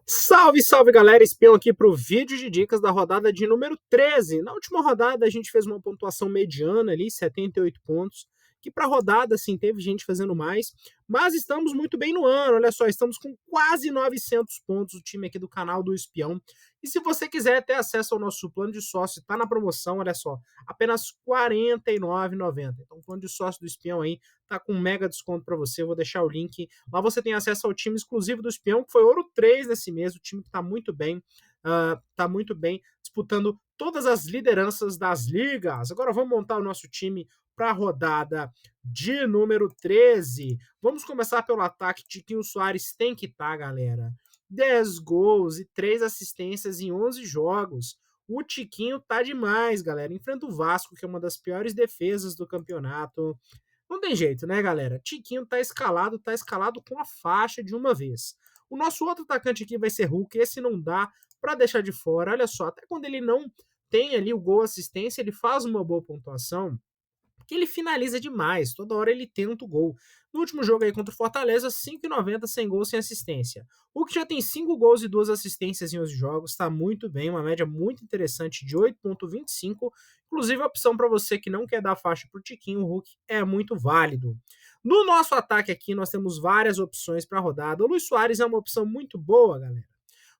Salve, salve galera, espião aqui para o vídeo de dicas da rodada de número 13. Na última rodada a gente fez uma pontuação mediana ali, 78 pontos, que para rodada assim teve gente fazendo mais, mas estamos muito bem no ano, olha só, estamos com quase 900 pontos o time aqui do canal do Espião. E se você quiser ter acesso ao nosso plano de sócio, tá na promoção, olha só, apenas R$ 49,90. Então o plano de sócio do Espião aí tá com um mega desconto para você, eu vou deixar o link. Lá você tem acesso ao time exclusivo do Espião, que foi Ouro 3 nesse mês, o time que tá muito bem, disputando todas as lideranças das ligas. Agora vamos montar o nosso time para a rodada de número 13. Vamos começar pelo ataque. Tiquinho Soares tem que estar, galera. 10 gols e 3 assistências em 11 jogos. O Tiquinho tá demais, galera. Enfrenta o Vasco, que é uma das piores defesas do campeonato. Não tem jeito, né, galera? Tiquinho tá escalado com a faixa de uma vez. O nosso outro atacante aqui vai ser Hulk, esse não dá para deixar de fora. Olha só, até quando ele não tem ali o gol assistência, ele faz uma boa pontuação, porque ele finaliza demais, toda hora ele tenta o gol. No último jogo aí contra o Fortaleza, 5,90 sem gol, sem assistência. O que já tem 5 gols e 2 assistências em 11 jogos, está muito bem, uma média muito interessante de 8,25. Inclusive, a opção para você que não quer dar faixa para o Tiquinho, o Hulk é muito válido. No nosso ataque aqui, nós temos várias opções para a rodada. O Luiz Soares é uma opção muito boa, galera.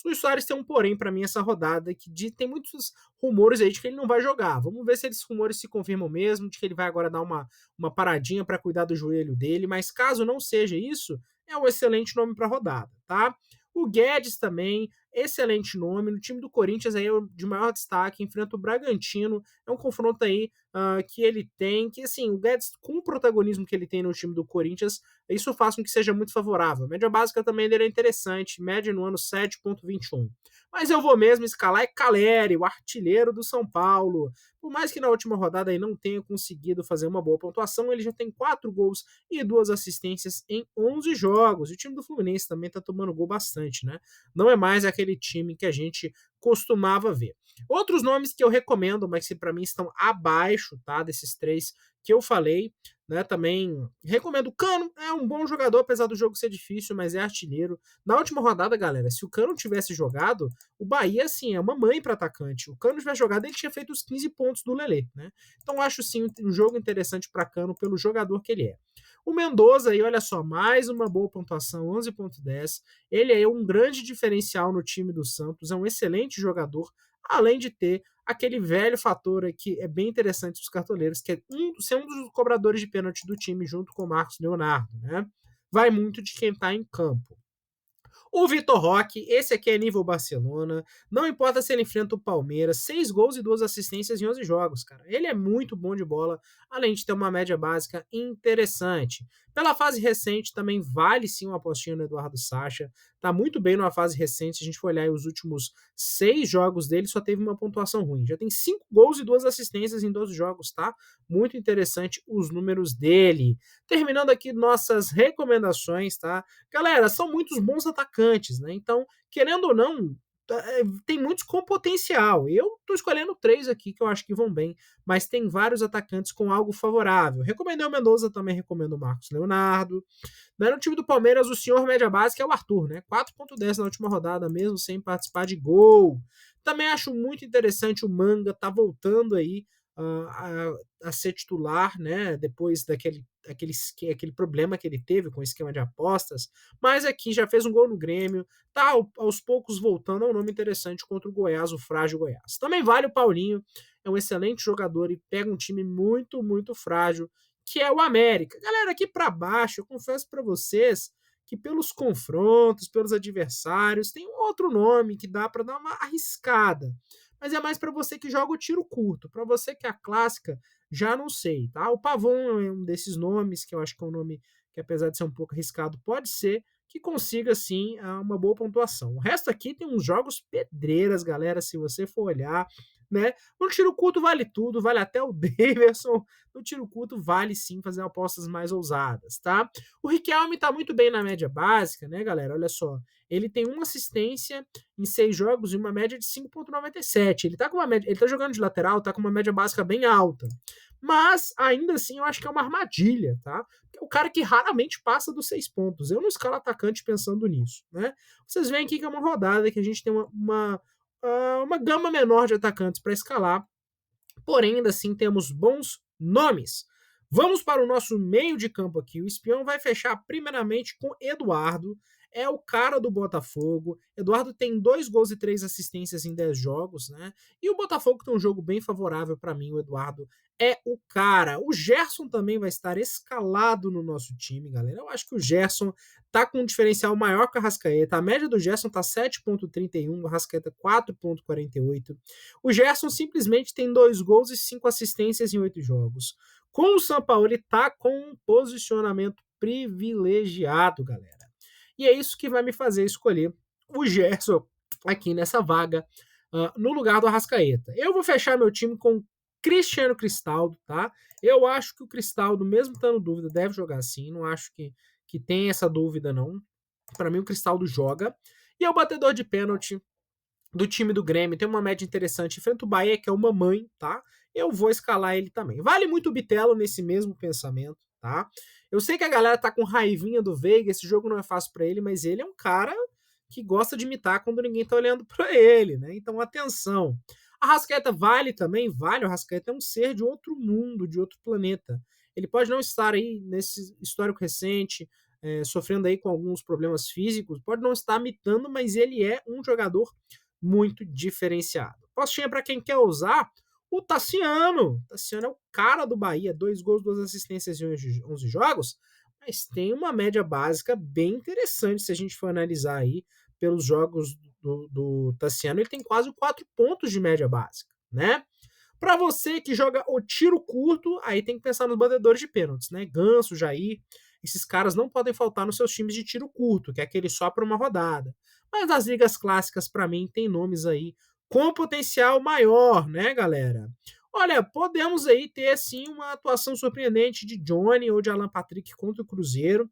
O Luiz Soares tem um porém para mim essa rodada, tem muitos rumores aí de que ele não vai jogar. Vamos ver se esses rumores se confirmam mesmo, de que ele vai agora dar uma paradinha para cuidar do joelho dele, mas caso não seja isso, é um excelente nome para rodada, tá? O Guedes também, excelente nome. No time do Corinthians aí é o de maior destaque, enfrenta o Bragantino. É um confronto aí que ele tem, que assim, o Guedes, com o protagonismo que ele tem no time do Corinthians, isso faz com que seja muito favorável. A média básica também dele é interessante, média no ano 7,21. Mas eu vou mesmo escalar é Caleri, o artilheiro do São Paulo. Por mais que na última rodada aí não tenha conseguido fazer uma boa pontuação, ele já tem 4 gols e 2 assistências em 11 jogos. E o time do Fluminense também tá tomando gol bastante, né? Não é mais aquele time que a gente costumava ver. Outros nomes que eu recomendo, mas que para mim estão abaixo, tá, desses três que eu falei, né? Também recomendo o Cano, é um bom jogador, apesar do jogo ser difícil, mas é artilheiro. Na última rodada, galera, se o Cano tivesse jogado, o Bahia, assim, é uma mãe para atacante. O Cano tivesse jogado, ele tinha feito os 15 pontos do Lelê, né? Então acho sim um jogo interessante para Cano pelo jogador que ele é. O Mendoza aí, olha só, mais uma boa pontuação, 11,10. Ele é um grande diferencial no time do Santos, é um excelente jogador, além de ter aquele velho fator que é bem interessante para os cartoleiros, que é ser um dos cobradores de pênalti do time junto com o Marcos Leonardo, né? Vai muito de quem está em campo. O Vitor Roque, esse aqui é nível Barcelona. Não importa se ele enfrenta o Palmeiras, 6 gols e 2 assistências em 11 jogos, cara. Ele é muito bom de bola, além de ter uma média básica interessante. Pela fase recente, também vale sim uma apostinha no Eduardo Sacha. Tá muito bem numa fase recente. Se a gente for olhar os últimos 6 jogos dele, só teve uma pontuação ruim. Já tem 5 gols e 2 assistências em 12 jogos, tá? Muito interessante os números dele. Terminando aqui nossas recomendações, tá? Galera, são muitos bons atacantes, né? Então, querendo ou não, tem muitos com potencial. Eu tô escolhendo 3 aqui que eu acho que vão bem, mas tem vários atacantes com algo favorável. Recomendei o Mendoza, também recomendo o Marcos Leonardo. No time do Palmeiras, o senhor média básica é o Arthur, né? 4,10 na última rodada, mesmo sem participar de gol. Também acho muito interessante o Manga, tá voltando aí a ser titular, né? Depois aquele problema que ele teve com o esquema de apostas, mas aqui já fez um gol no Grêmio, tá aos poucos voltando, é um nome interessante contra o Goiás, o frágil Goiás. Também vale o Paulinho, é um excelente jogador e pega um time muito, muito frágil, que é o América. Galera, aqui para baixo, eu confesso para vocês que pelos confrontos, pelos adversários, tem um outro nome que dá para dar uma arriscada. Mas é mais para você que joga o tiro curto. Para você que é a clássica, já não sei, tá? O Pavon é um desses nomes, que eu acho que é um nome que, apesar de ser um pouco arriscado, pode ser que consiga, sim, uma boa pontuação. O resto aqui tem uns jogos pedreiras, galera, se você for olhar, né? No tiro curto vale tudo, vale até o Davidson. No tiro curto vale, sim, fazer apostas mais ousadas, tá? O Riquelme tá muito bem na média básica, né, galera? Olha só, ele tem uma assistência em 6 jogos e uma média de 5,97. Ele tá jogando de lateral, tá com uma média básica bem alta. Mas, ainda assim, eu acho que é uma armadilha, tá? É o cara que raramente passa dos 6 pontos. Eu não escalo atacante pensando nisso, né? Vocês veem aqui que é uma rodada que a gente tem uma gama menor de atacantes para escalar, porém, ainda assim, temos bons nomes. Vamos para o nosso meio de campo aqui. O espião vai fechar primeiramente com Eduardo. É o cara do Botafogo. Eduardo tem 2 gols e 3 assistências em 10 jogos, né? E o Botafogo tem um jogo bem favorável para mim. O Eduardo é o cara. O Gerson também vai estar escalado no nosso time, galera. Eu acho que o Gerson tá com um diferencial maior que o Arrascaeta. A média do Gerson tá 7,31, o Arrascaeta 4,48. O Gerson simplesmente tem 2 gols e 5 assistências em 8 jogos. Com o Sampaoli, tá com um posicionamento privilegiado, galera. E é isso que vai me fazer escolher o Gerson aqui nessa vaga, no lugar do Arrascaeta. Eu vou fechar meu time com Cristiano Cristaldo, tá? Eu acho que o Cristaldo, mesmo estando dúvida, deve jogar assim. Não acho que tem essa dúvida, não. Para mim, o Cristaldo joga. E é o batedor de pênalti do time do Grêmio, tem uma média interessante. Enfrenta o Bahia, que é uma mãe, tá? Eu vou escalar ele também. Vale muito o Bitelo nesse mesmo pensamento, tá? Eu sei que a galera tá com raivinha do Veiga, esse jogo não é fácil para ele, mas ele é um cara que gosta de imitar quando ninguém tá olhando para ele, né? Então, atenção. A Rascaeta vale também? Vale. O Rascaeta é um ser de outro mundo, de outro planeta. Ele pode não estar aí nesse histórico recente, sofrendo aí com alguns problemas físicos, pode não estar imitando, mas ele é um jogador muito diferenciado. Postinha para quem quer usar, o Tassiano. O Tassiano é o cara do Bahia, 2 gols, 2 assistências em 11 jogos, mas tem uma média básica bem interessante se a gente for analisar aí pelos jogos do Tassiano, ele tem quase 4 pontos de média básica, né? Para você que joga o tiro curto, aí tem que pensar nos batedores de pênaltis, né? Ganso, Jair, esses caras não podem faltar nos seus times de tiro curto, que é aquele só para uma rodada. Mas nas ligas clássicas, para mim, tem nomes aí com potencial maior, né, galera? Olha, podemos aí ter, sim, uma atuação surpreendente de Johnny ou de Alan Patrick contra o Cruzeiro.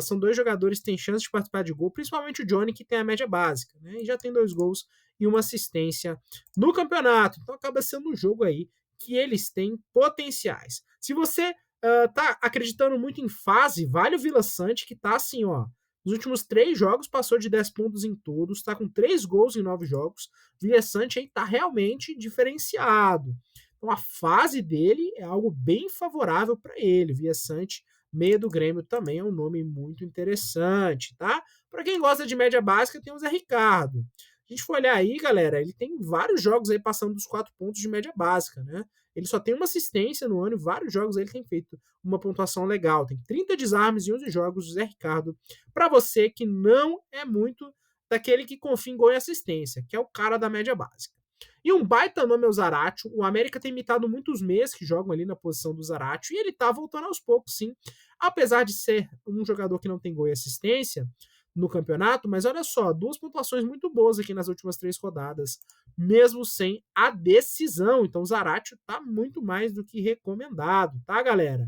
São 2 jogadores que têm chance de participar de gol, principalmente o Johnny, que tem a média básica, né? E já tem 2 gols e uma assistência no campeonato. Então acaba sendo um jogo aí que eles têm potenciais. Se você tá acreditando muito em fase, vale o Vila Sante, que tá assim, ó. Nos últimos 3 jogos, passou de 10 pontos em todos, tá com 3 gols em 9 jogos. Vila Sante aí tá realmente diferenciado. Então a fase dele é algo bem favorável para ele. Vila Sante, meia do Grêmio, também é um nome muito interessante, tá? Para quem gosta de média básica, tem o Zé Ricardo. A gente for olhar aí, galera, ele tem vários jogos aí passando dos 4 pontos de média básica, né? Ele só tem uma assistência no ano e vários jogos ele tem feito uma pontuação legal. Tem 30 desarmes em 11 jogos do Zé Ricardo. Para você que não é muito daquele que confia em gol e assistência, que é o cara da média básica. E um baita nome é o Zaratio. O América tem imitado muitos meias que jogam ali na posição do Zaratio e ele tá voltando aos poucos, sim. Apesar de ser um jogador que não tem gol e assistência no campeonato, mas olha só, 2 pontuações muito boas aqui nas últimas 3 rodadas, mesmo sem a decisão. Então o Zaratio tá muito mais do que recomendado, tá, galera?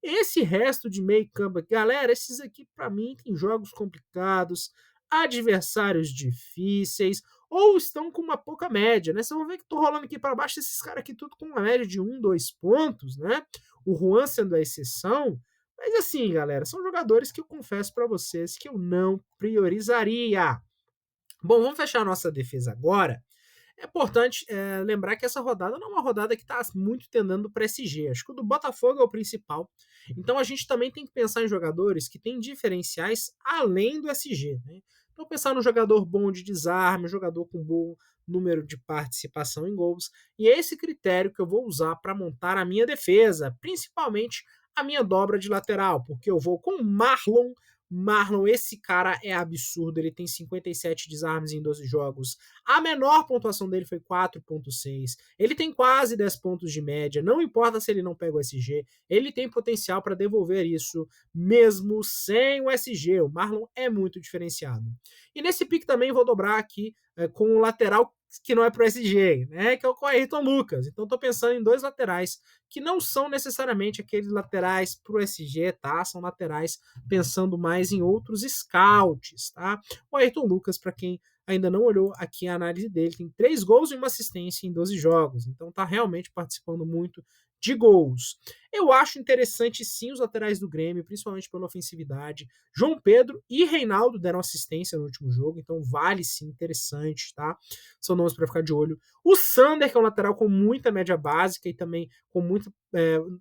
Esse resto de meio campo, galera, esses aqui para mim tem jogos complicados, adversários difíceis, ou estão com uma pouca média, né? Vocês vão ver que tô rolando aqui para baixo esses caras aqui tudo com uma média de 2 pontos, né? O Juan sendo a exceção. Mas assim, galera, são jogadores que eu confesso para vocês que eu não priorizaria. Bom, vamos fechar a nossa defesa agora. É importante lembrar que essa rodada não é uma rodada que está muito tendendo para SG. Acho que o do Botafogo é o principal. Então a gente também tem que pensar em jogadores que têm diferenciais além do SG. Né? Então pensar no jogador bom de desarme, jogador com bom número de participação em gols. E é esse critério que eu vou usar para montar a minha defesa, principalmente a minha dobra de lateral, porque eu vou com Marlon. Marlon, esse cara é absurdo, ele tem 57 desarmes em 12 jogos, a menor pontuação dele foi 4.6. Ele tem quase 10 pontos de média. Não importa se ele não pega o SG, ele tem potencial para devolver isso, mesmo sem o SG. O Marlon é muito diferenciado. E nesse pick também vou dobrar aqui com o lateral que não é pro SG, né? Que é o Ayrton Lucas. Então estou pensando em 2 laterais que não são necessariamente aqueles laterais pro SG, tá? São laterais pensando mais em outros scouts, tá? O Ayrton Lucas, para quem ainda não olhou aqui a análise dele, tem 3 gols e uma assistência em 12 jogos, então tá realmente participando muito de gols. Eu acho interessante sim os laterais do Grêmio, principalmente pela ofensividade. João Pedro e Reinaldo deram assistência no último jogo, então vale sim, interessante, tá? São nomes para ficar de olho. O Sander, que é um lateral com muita média básica e também com muita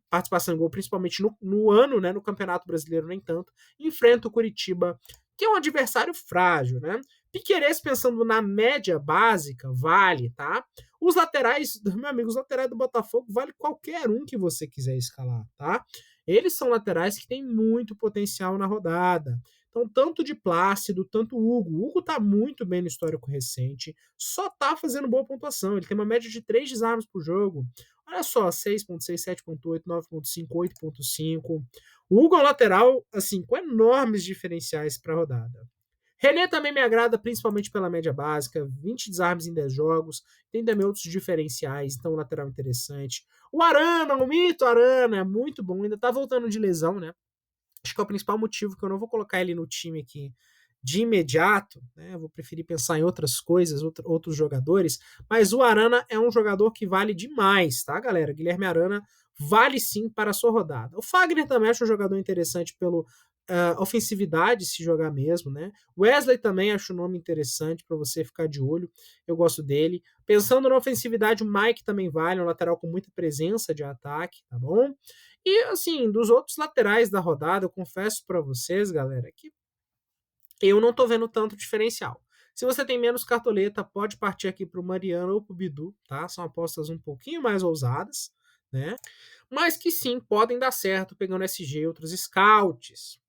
participação em gol, principalmente no ano, né? No Campeonato Brasileiro, nem tanto. Enfrenta o Curitiba, que é um adversário frágil, né? Piquerez, pensando na média básica, vale, tá? Os laterais, meu amigo, os laterais do Botafogo vale qualquer um que você quiser escalar, tá? Eles são laterais que têm muito potencial na rodada. Então, tanto de Plácido, tanto Hugo. O Hugo tá muito bem no histórico recente, só tá fazendo boa pontuação. Ele tem uma média de 3 desarmes por jogo. Olha só, 6.6, 7.8, 9.5, 8.5. O Hugo é um lateral, assim, com enormes diferenciais para a rodada. René também me agrada, principalmente pela média básica, 20 desarmes em 10 jogos, tem também outros diferenciais, então um lateral interessante. O Arana, o mito Arana, é muito bom, ainda tá voltando de lesão, né? Acho que é o principal motivo que eu não vou colocar ele no time aqui de imediato, né? Eu vou preferir pensar em outras coisas, outros jogadores, mas o Arana é um jogador que vale demais, tá, galera? Guilherme Arana vale sim para a sua rodada. O Fagner também acho um jogador interessante pelo ofensividade, se jogar mesmo, né? Wesley também acho um nome interessante para você ficar de olho, eu gosto dele. Pensando na ofensividade, o Mike também vale, um lateral com muita presença de ataque, tá bom? E assim, dos outros laterais da rodada, eu confesso para vocês, galera, que eu não tô vendo tanto diferencial. Se você tem menos cartoleta, pode partir aqui pro Mariano ou pro Bidu, tá? São apostas um pouquinho mais ousadas, né? Mas que sim, podem dar certo pegando SG e outros scouts.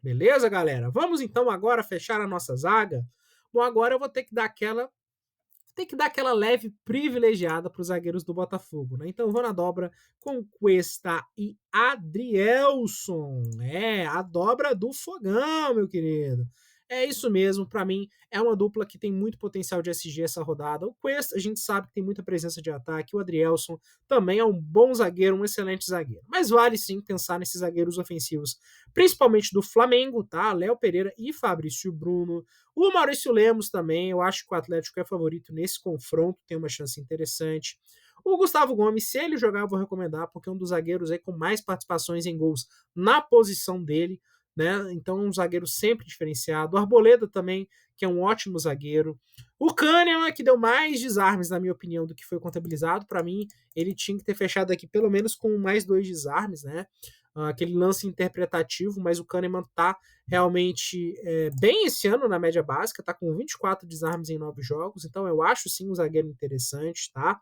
Beleza, galera? Vamos então agora fechar a nossa zaga. Bom, agora eu vou ter que dar aquela leve privilegiada para os zagueiros do Botafogo, né? Então vou na dobra com Cuesta e Adrielson. É, a dobra do fogão, meu querido. É isso mesmo, para mim é uma dupla que tem muito potencial de SG essa rodada. O Cuesta, a gente sabe que tem muita presença de ataque, o Adrielson também é um bom zagueiro, um excelente zagueiro. Mas vale sim pensar nesses zagueiros ofensivos, principalmente do Flamengo, tá? Léo Pereira e Fabrício Bruno. O Maurício Lemos também, eu acho que o Atlético é favorito nesse confronto, tem uma chance interessante. O Gustavo Gomes, se ele jogar, eu vou recomendar, porque é um dos zagueiros aí com mais participações em gols na posição dele, né? Então, um zagueiro sempre diferenciado. O Arboleda também, que é um ótimo zagueiro. O Kahneman, que deu mais desarmes, na minha opinião, do que foi contabilizado. Para mim, ele tinha que ter fechado aqui pelo menos com mais 2 desarmes, né? Aquele lance interpretativo, mas o Kahneman tá realmente bem esse ano na média básica, tá com 24 desarmes em 9 jogos, então eu acho sim um zagueiro interessante, tá?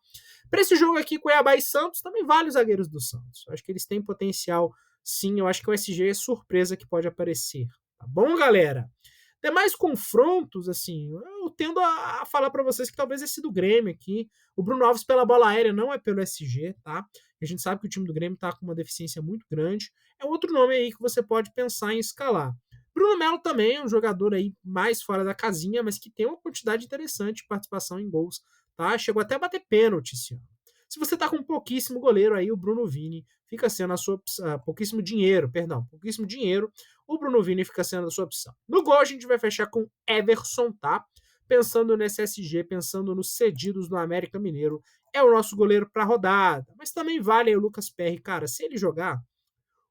Para esse jogo aqui, Cuiabá e Santos, também vale os zagueiros do Santos. Eu acho que eles têm potencial, sim, eu acho que o SG é surpresa que pode aparecer, tá bom, galera? Demais confrontos, assim, eu tendo a falar para vocês que talvez esse do Grêmio aqui, o Bruno Alves pela bola aérea não é pelo SG, tá? A gente sabe que o time do Grêmio tá com uma deficiência muito grande. É outro nome aí que você pode pensar em escalar. Bruno Melo também é um jogador aí mais fora da casinha, mas que tem uma quantidade interessante de participação em gols, tá? Chegou até a bater pênalti esse ano. Se você tá com pouquíssimo goleiro aí, o Bruno Vini fica sendo a sua opção, pouquíssimo dinheiro, perdão, pouquíssimo dinheiro, o Bruno Vini fica sendo a sua opção. No gol a gente vai fechar com Everson, tá? Pensando no SSG, pensando nos cedidos no América Mineiro, é o nosso goleiro para rodada. Mas também vale aí o Lucas Perry, cara, se ele jogar,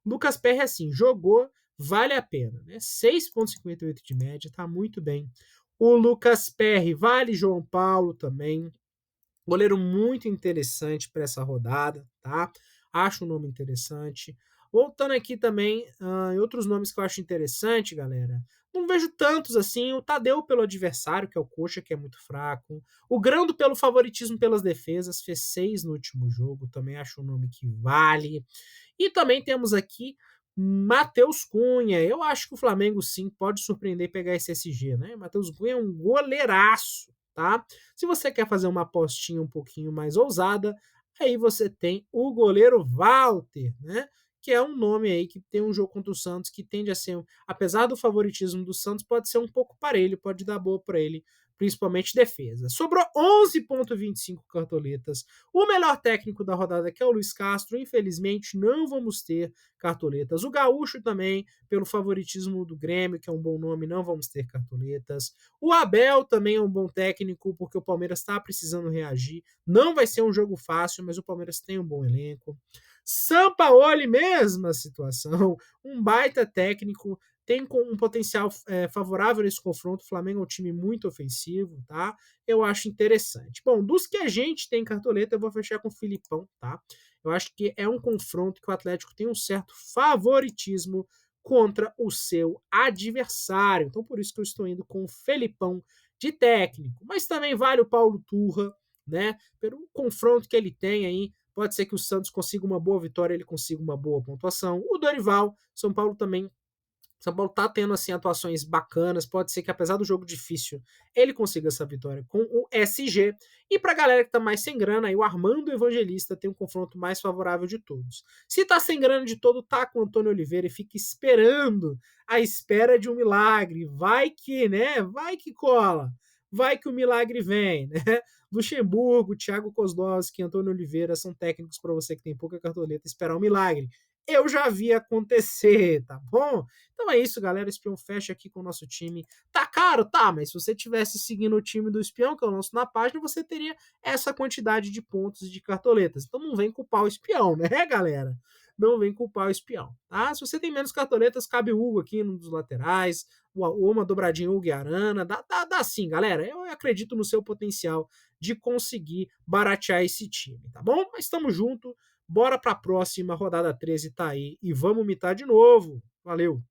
Lucas Perry assim, jogou, vale a pena, né? 6.58 de média, tá muito bem. O Lucas Perry, vale João Paulo também. Goleiro muito interessante para essa rodada, tá? Acho um nome interessante. Voltando aqui também em outros nomes que eu acho interessante, galera. Não vejo tantos assim. O Tadeu pelo adversário, que é o Coxa, que é muito fraco. O Grando pelo favoritismo pelas defesas, fez 6 no último jogo. Também acho um nome que vale. E também temos aqui Matheus Cunha. Eu acho que o Flamengo sim pode surpreender e pegar esse SG, né? Matheus Cunha é um goleiraço, tá? Se você quer fazer uma apostinha um pouquinho mais ousada, aí você tem o goleiro Walter, né? Que é um nome aí que tem um jogo contra o Santos que tende a ser, apesar do favoritismo do Santos, pode ser um pouco parelho, pode dar boa para ele, principalmente defesa. Sobrou 11.25 cartoletas. O melhor técnico da rodada, que é o Luiz Castro, infelizmente não vamos ter cartoletas. O Gaúcho também, pelo favoritismo do Grêmio, que é um bom nome, não vamos ter cartoletas. O Abel também é um bom técnico, porque o Palmeiras está precisando reagir. Não vai ser um jogo fácil, mas o Palmeiras tem um bom elenco. Sampaoli, mesma situação, um baita técnico, tem um potencial favorável nesse confronto. O Flamengo é um time muito ofensivo, tá? Eu acho interessante. Bom, dos que a gente tem cartoleta, eu vou fechar com o Filipão, tá? Eu acho que é um confronto que o Atlético tem um certo favoritismo contra o seu adversário. Então, por isso que eu estou indo com o Felipão de técnico. Mas também vale o Paulo Turra, né? Pelo confronto que ele tem aí. Pode ser que o Santos consiga uma boa vitória, ele consiga uma boa pontuação. O Dorival, São Paulo também. São Paulo tá tendo assim atuações bacanas, pode ser que apesar do jogo difícil, ele consiga essa vitória com o SG. E pra galera que tá mais sem grana, aí o Armando Evangelista tem um confronto mais favorável de todos. Se tá sem grana de todo, tá com o Antônio Oliveira e fica esperando a espera de um milagre. Vai que, né? Vai que cola. Vai que o milagre vem, né? Luxemburgo, Thiago Kozlowski, Antônio Oliveira são técnicos para você que tem pouca cartoleta esperar um milagre. Eu já vi acontecer, tá bom? Então é isso, galera. O Espião fecha aqui com o nosso time. Tá caro? Tá, mas se você tivesse seguindo o time do Espião, que eu lanço na página, você teria essa quantidade de pontos e de cartoletas. Então não vem culpar o Espião, né, galera? Não vem culpar o Espião, tá? Se você tem menos cartoletas, cabe o Hugo aqui, num dos laterais, ou uma dobradinha Hugo e Arana. Dá sim, galera. Eu acredito no seu potencial de conseguir baratear esse time, tá bom? Mas estamos junto. Bora para a próxima, rodada 13 tá aí. E vamos mitar de novo. Valeu!